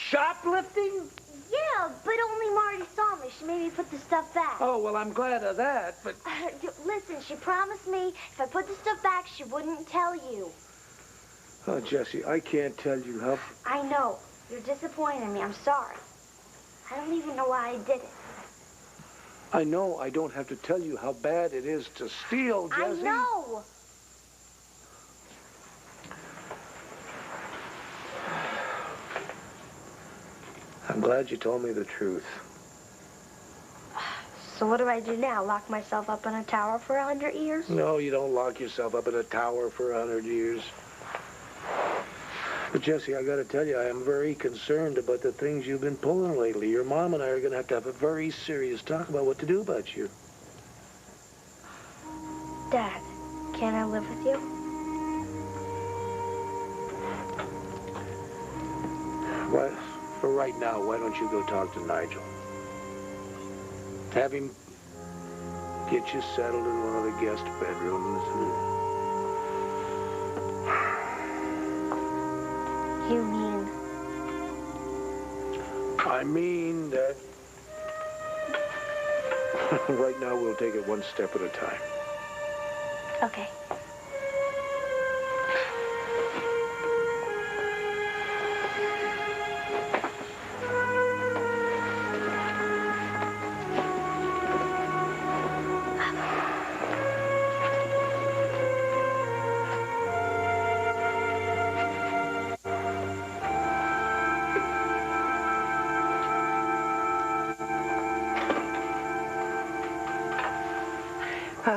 Shoplifting? Yeah, but only Marty saw me. She made me put the stuff back. Oh, well, I'm glad of that, but... Listen, she promised me if I put the stuff back, she wouldn't tell you. Oh, Jessie, I can't tell you how... I know. You're disappointing me. I'm sorry. I don't even know why I did it. I know I don't have to tell you how bad it is to steal, Jessie. I know. I'm glad you told me the truth. So what do I do now? Lock myself up in a tower for 100 years? No, you don't lock yourself up in a tower for 100 years. But, Jessie, I gotta tell you, I am very concerned about the things you've been pulling lately. Your mom and I are gonna have to have a very serious talk about what to do about you. Dad, can I live with you? What? For right now, why don't you go talk to Nigel? Have him get you settled in one of the guest bedrooms. You mean? I mean that right now we'll take it one step at a time. Okay.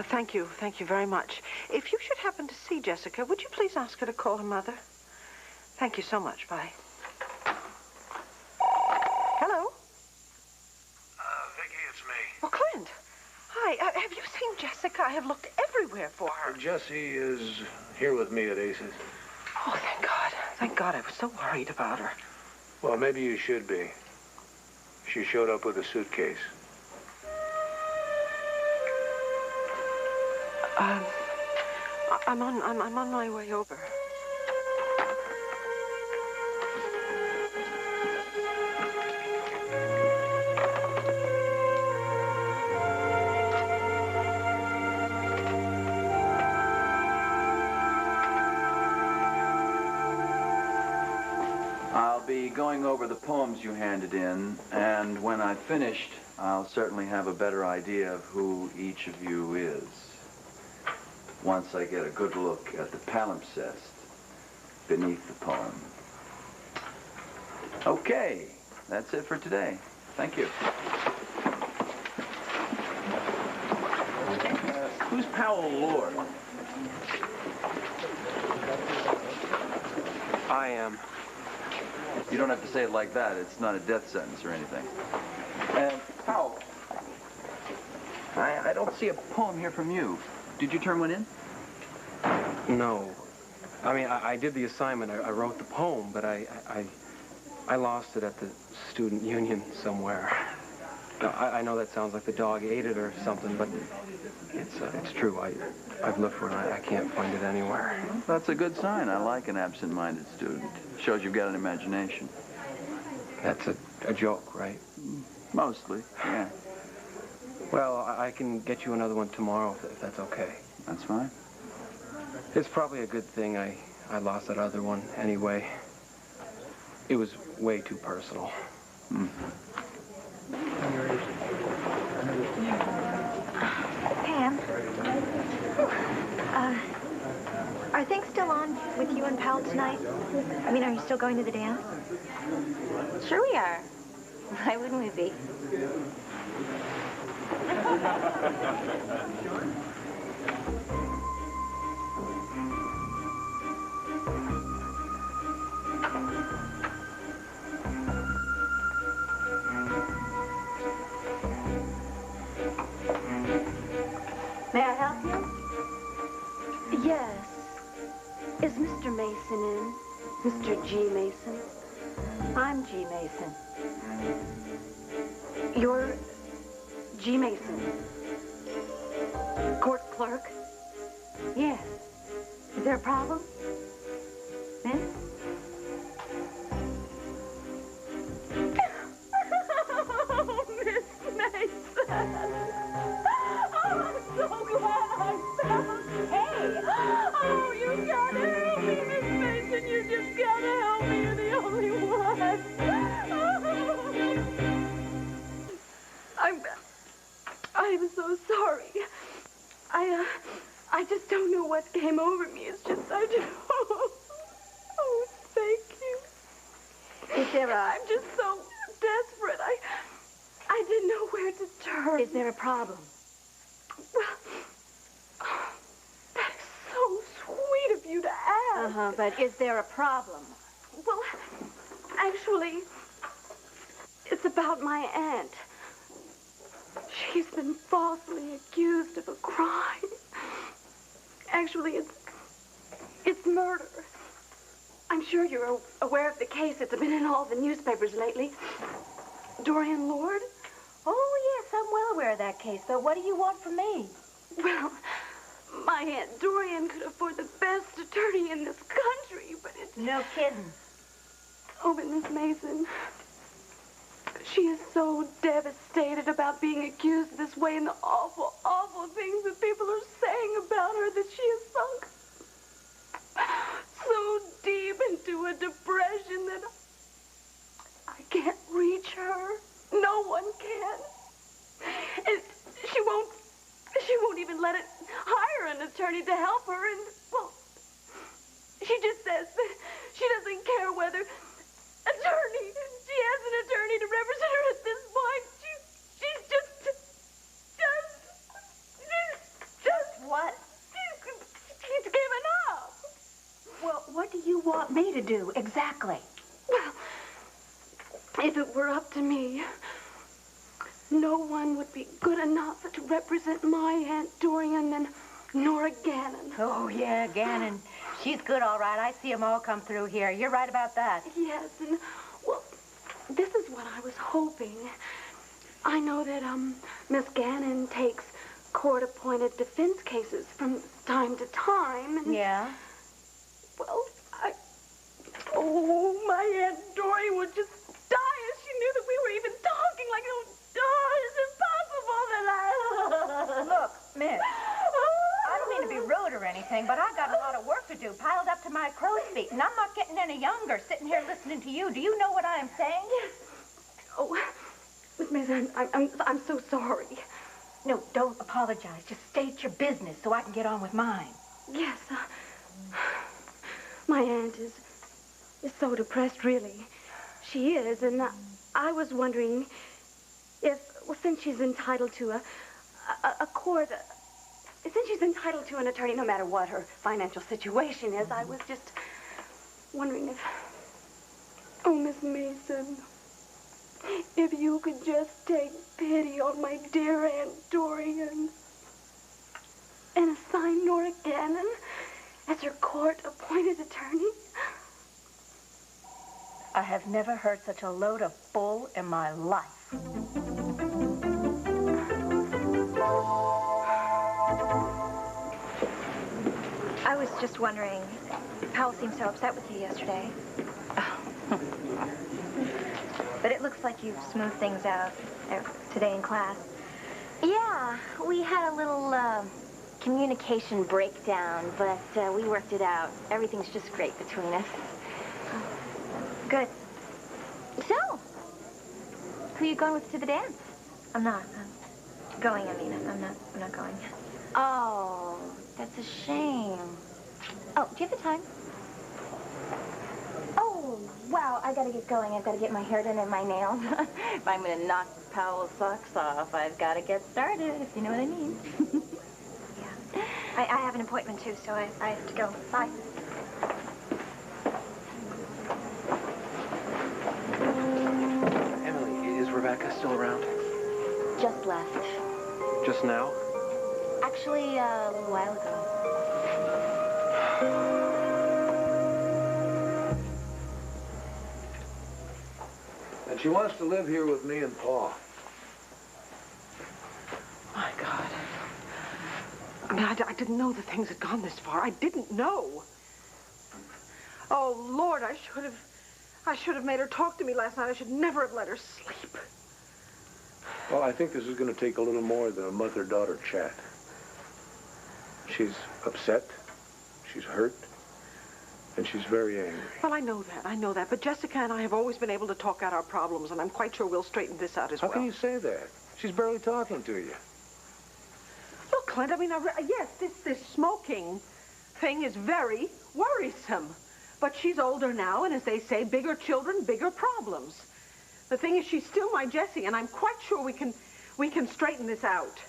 Thank you. Thank you very much. If you should happen to see Jessica, would you please ask her to call her mother? Thank you so much. Bye. Hello? Vicky, it's me. Oh, Clint. Hi. Have you seen Jessica? I have looked everywhere for her. Jessie is here with me at Ace's. Oh, thank God. Thank God. I was so worried about her. Well, maybe you should be. She showed up with a suitcase. I'm on my way over. I'll be going over the poems you handed in, and when I've finished, I'll certainly have a better idea of who each of you is. Once I get a good look at the palimpsest beneath the poem. Okay, that's it for today. Thank you. Who's Powell Lord? I am. You don't have to say it like that. It's not a death sentence or anything. Powell, I don't see a poem here from you. Did you turn one in? No. I mean, I did the assignment. I wrote the poem, but I lost it at the student union somewhere. Now, I know that sounds like the dog ate it or something, but it's true. I've looked for it. I can't find it anywhere. That's a good sign. I like an absent-minded student. Shows you've got an imagination. That's a joke, right? Mostly, yeah. Well, I can get you another one tomorrow if that's okay. That's fine. It's probably a good thing I lost that other one anyway. It was way too personal. Pam, are things still on with you and Powell tonight? I mean, are you still going to the dance? Sure we are. Why wouldn't we be? May I help you? Yes. Is Mr. Mason in? Mr. G. Mason? I'm G. Mason. You're G. Mason. Court clerk? Yes. Is there a problem? Miss? what came over me. It's just, oh, thank you. Is there a... I'm just so desperate. I didn't know where to turn. Is there a problem? Well, that is so sweet of you to ask. But is there a problem? Well, actually, it's about my aunt. She's been falsely accused of a crime. Actually, it's murder. I'm sure you're aware of the case. It's been in all the newspapers lately. Dorian Lord? Oh, yes, I'm well aware of that case, but what do you want from me? Well, my Aunt Dorian could afford the best attorney in this country, but it's... No kidding. Oh, but Miss Mason, she is so devastated about being accused this way and the awful, awful things that people are saying about her that she has sunk so deep into a depression that I can't reach her. No one can. And she won't even let it hire an attorney to help her. And, well, she just says that she doesn't care whether she has an attorney to represent her at this point. She's just what? She's given up. Well, what do you want me to do exactly? Well, if it were up to me, no one would be good enough to represent my Aunt Dorian than Nora Gannon. Oh, yeah, Gannon. She's good, all right. I see them all come through here. You're right about that. Yes, and, well, this is what I was hoping. I know that, Miss Gannon takes court-appointed defense cases from time to time, and... Yeah? Well, oh, my Aunt Dorian would just die if she knew that we were even talking. Like, oh, it's impossible that I... Look, miss, I don't mean to be rude or anything, but I've got a lot of work to do, piled up to my crow's feet, and I'm not getting any younger sitting here listening to you. Do you know what I am saying? Yes. Oh, Miss Mason, I'm so sorry. No, don't apologize. Just state your business so I can get on with mine. Yes, my aunt is so depressed, really. She is, and I was wondering if, well, since she's entitled to a court, since she's entitled to an attorney no matter what her financial situation is, I was just wondering if, oh, Miss Mason, if you could just take pity on my dear Aunt Dorian and assign Nora Gannon as her court-appointed attorney. I have never heard such a load of bull in my life. I was just wondering, Powell seemed so upset with you yesterday. But it looks like you've smoothed things out today in class. Yeah, we had a little communication breakdown, but we worked it out. Everything's just great between us. Good. So, who are you going with to the dance? I'm not going. I mean, I'm not going. Oh, that's a shame. Oh, do you have the time? Oh, wow, I gotta get going. I've got to get my hair done and my nails. If I'm gonna knock Powell's socks off, I've got to get started, if you know what I mean. Yeah. I have an appointment, too, so I have to go. Bye. Emily, is Rebecca still around? Just left. Just now? Actually, a little while ago. And she wants to live here with me and Pa. My God. I mean, I didn't know that things had gone this far. I didn't know. Oh, Lord, I should have made her talk to me last night. I should never have let her sleep. Well, I think this is going to take a little more than a mother-daughter chat. She's upset, she's hurt, and she's very angry. Well, I know that. But Jessica and I have always been able to talk out our problems, and I'm quite sure we'll straighten this out as well. How can you say that? She's barely talking to you. Look, Clint, I mean, yes, this smoking thing is very worrisome. But she's older now, and as they say, bigger children, bigger problems. The thing is, she's still my Jessie, and I'm quite sure we can straighten this out.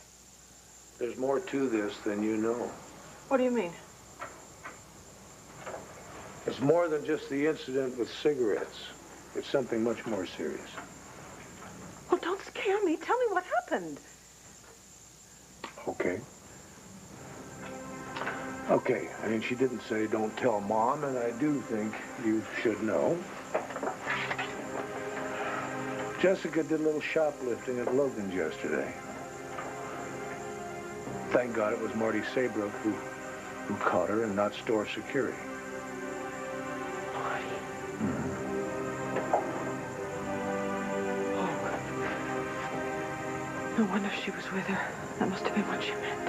There's more to this than you know. What do you mean? It's more than just the incident with cigarettes. It's something much more serious. Well, don't scare me. Tell me what happened. Okay. Okay, I mean, she didn't say don't tell Mom, and I do think you should know. Jessica did a little shoplifting at Logan's yesterday. Thank God it was Marty Saybrook who caught her and not store security. Marty. Oh. No wonder she was with her. That must have been what she meant.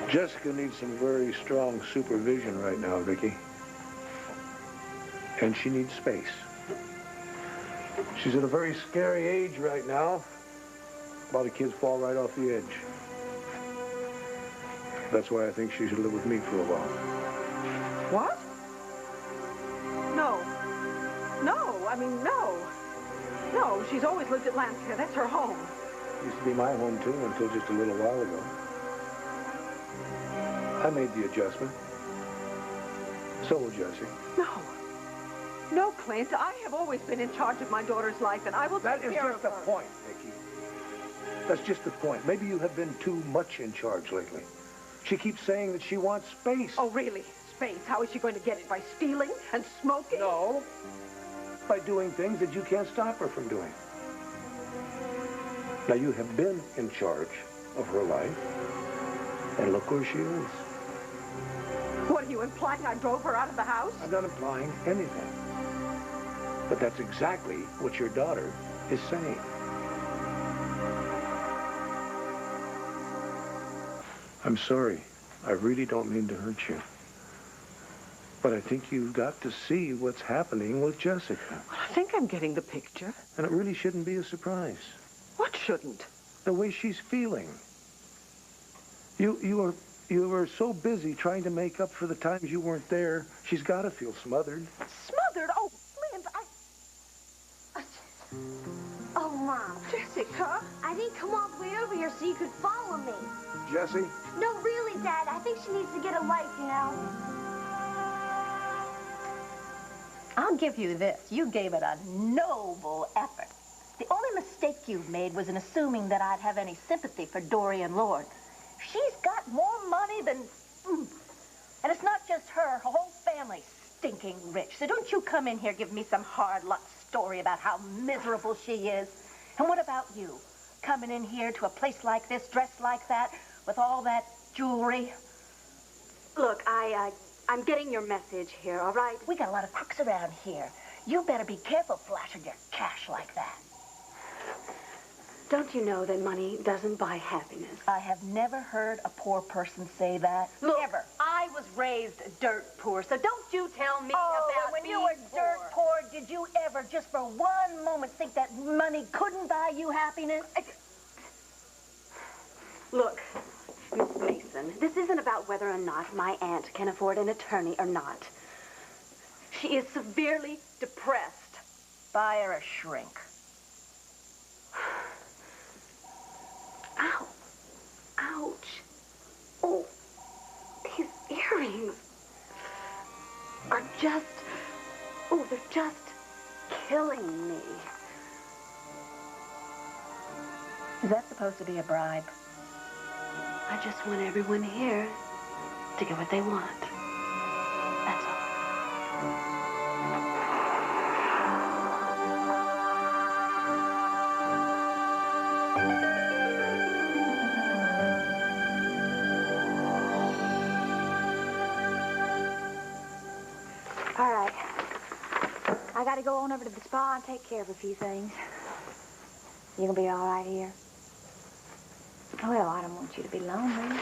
Jessica needs some very strong supervision right now, Vicki. And she needs space. She's at a very scary age right now. A lot of kids fall right off the edge. That's why I think she should live with me for a while. What? No. No, I mean, no. No, she's always lived at Lanscare. That's her home. Used to be my home, too, until just a little while ago. I made the adjustment. So will Jessie. No. No, Clint. I have always been in charge of my daughter's life, and I will take care of her. That is just the point, Vicki. That's just the point. Maybe you have been too much in charge lately. She keeps saying that she wants space. Oh, really? Space? How is she going to get it? By stealing and smoking? No. By doing things that you can't stop her from doing. Now, you have been in charge of her life, and look where she is. What, are you implying I drove her out of the house? I'm not implying anything. But that's exactly what your daughter is saying. I'm sorry. I really don't mean to hurt you. But I think you've got to see what's happening with Jessica. Well, I think I'm getting the picture. And it really shouldn't be a surprise. What shouldn't? The way she's feeling. You were so busy trying to make up for the times you weren't there. She's got to feel smothered. Smothered? Oh, Clint, Oh, Mom. Jessica? I didn't come all the way over here so you could follow me. Jessie? No, really, Dad. I think she needs to get a life, you know? I'll give you this. You gave it a noble effort. The only mistake you've made was in assuming that I'd have any sympathy for Dorian Lord. She's got more money than... And it's not just her whole family's stinking rich. So don't you come in here giving me some hard luck story about how miserable she is. And what about you? Coming in here to a place like this, dressed like that, with all that jewelry? Look, I'm getting your message here, all right? We got a lot of crooks around here. You better be careful flashing your cash like that. Don't you know that money doesn't buy happiness? I have never heard a poor person say that. Look, Ever. I was raised dirt poor, so don't you tell me about when being you were dirt poor, did you ever just for one moment think that money couldn't buy you happiness? Look, Miss Mason, this isn't about whether or not my aunt can afford an attorney or not. She is severely depressed. Buy her a shrink. Ow. Ouch. Oh, these earrings are just, they're just killing me. Is that supposed to be a bribe? I just want everyone here to get what they want. That's all. All right. I got to go on over to the spa and take care of a few things. You gonna be all right here? Well, I don't want you to be lonely.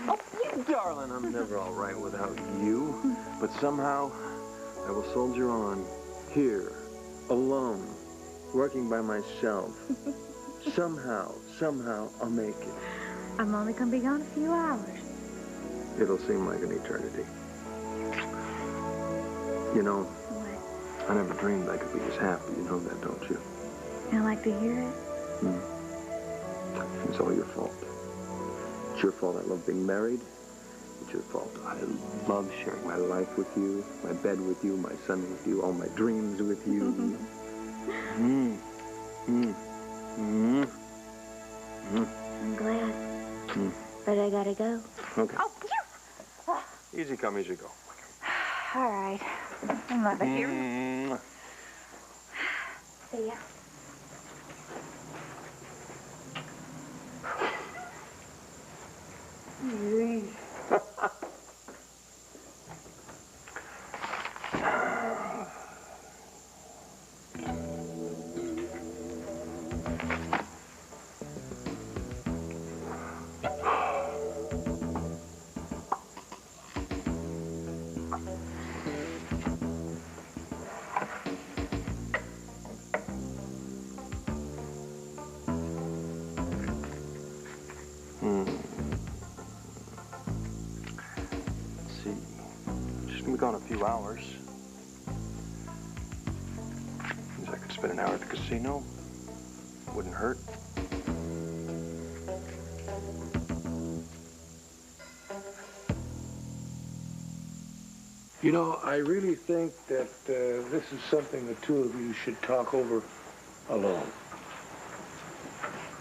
Oh, you darling, I'm never all right without you. But somehow, I will soldier on. Here, alone, working by myself. Somehow, I'll make it. I'm only gonna be gone a few hours. It'll seem like an eternity. You know, What? I never dreamed I could be this happy. You know that, don't you? You like to hear it? It's all your fault. It's your fault I love being married. It's your fault. I love sharing my life with you, my bed with you, my son with you, all my dreams with you. I'm glad. But I gotta go. Okay. Oh, you! Easy come, easy go. All right. I'm not here. See ya. Gone a few hours. Means I could spend an hour at the casino. Wouldn't hurt. You know, I really think that this is something the two of you should talk over alone.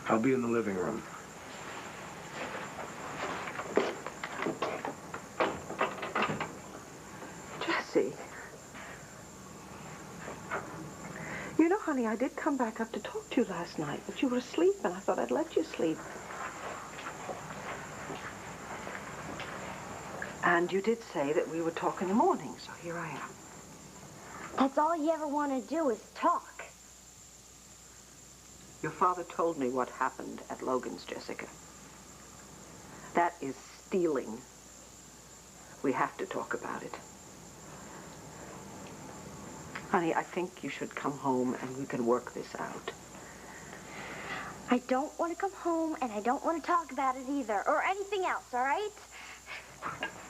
I'll be in the living room. You know, honey, I did come back up to talk to you last night, but you were asleep, and I thought I'd let you sleep. And you did say that we would talk in the morning, so here I am. That's all you ever want to do is talk. Your father told me what happened at Logan's, Jessica. That is stealing. We have to talk about it. Honey, I think you should come home and we can work this out. I don't want to come home, and I don't want to talk about it either, or anything else, all right?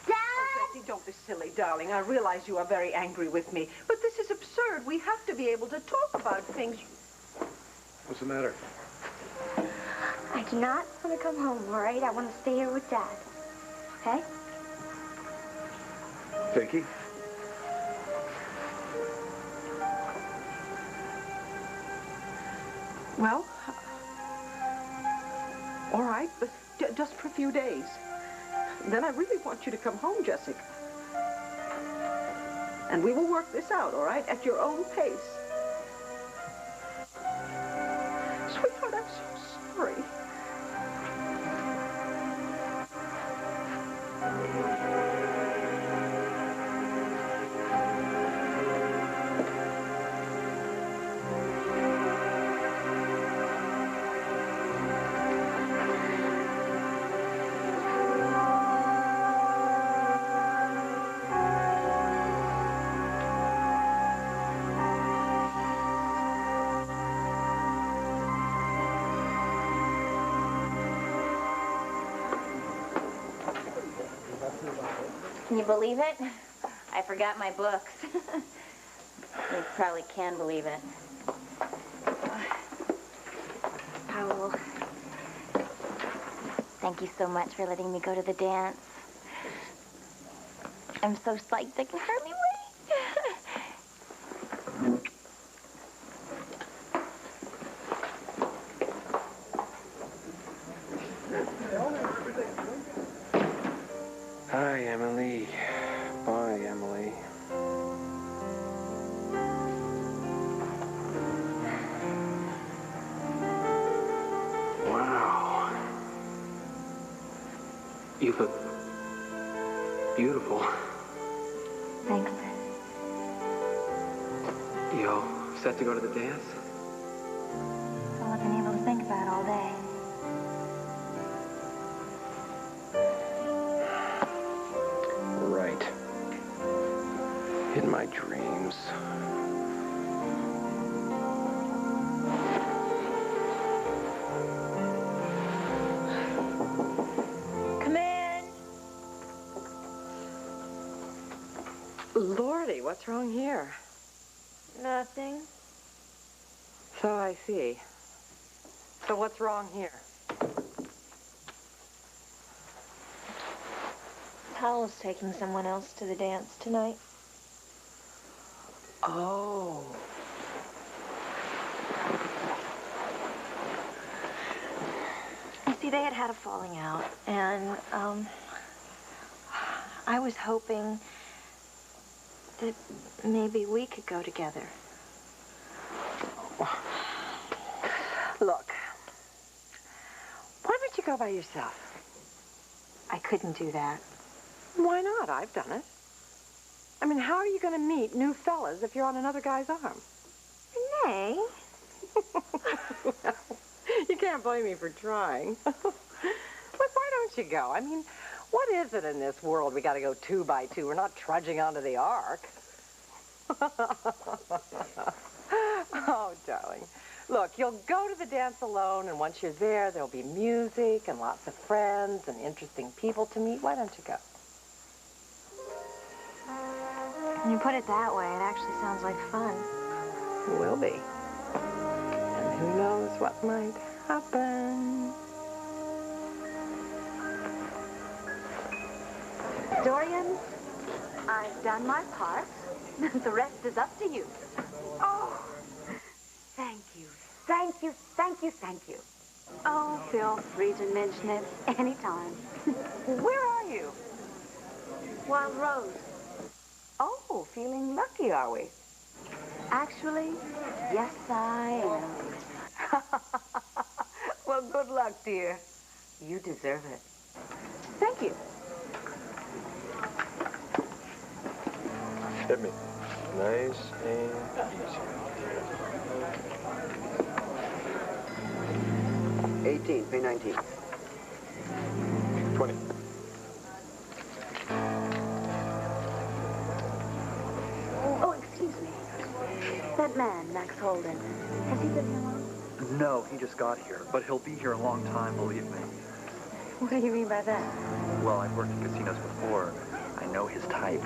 Dad! Oh, Jessie, don't be silly, darling. I realize you are very angry with me, but this is absurd. We have to be able to talk about things. What's the matter? I do not want to come home, all right? I want to stay here with Dad. Okay? Vicky? Well, all right, but just for a few days. Then I really want you to come home, Jessica. And we will work this out, all right, at your own pace. Sweetheart, I'm so sorry. Can you believe it? I forgot my books. You probably can believe it. Powell, thank you so much for letting me go to the dance. I'm so psyched I can hardly wait. Hi, Emily. Bye, Emily. Wow. You look beautiful. Thanks. You all set to go to the dance? That's all I've been able to think about all day. Right. In my dreams. Lordy, what's wrong here? Nothing. So I see. So what's wrong here? Powell's taking someone else to the dance tonight. Oh. You see, they had a falling out, and, I was hoping that maybe we could go together. Look, why don't you go by yourself? I couldn't do that. Why not? I've done it. I mean, how are you going to meet new fellas if you're on another guy's arm? Renee? You can't blame me for trying. Look, why don't you go? I mean, what is it in this world we got to go 2 by 2? We're not trudging onto the ark. Oh, darling. Look, you'll go to the dance alone, and once you're there, there'll be music and lots of friends and interesting people to meet. Why don't you go? When you put it that way, it actually sounds like fun. It will be. And who knows what might happen. Dorian, I've done my part. The rest is up to you. Oh, thank you, thank you, thank you, thank you. Oh, feel free to mention it anytime. Where are you? Wild Rose. Oh, feeling lucky, are we? Actually, yes, I am. Well, good luck, dear. You deserve it. Thank you. Hit me. Nice and easy. 18, pay 19. 20. Oh, excuse me. That man, Max Holden, has he been here long? No, he just got here, but he'll be here a long time, believe me. What do you mean by that? Well, I've worked in casinos before. I know his type.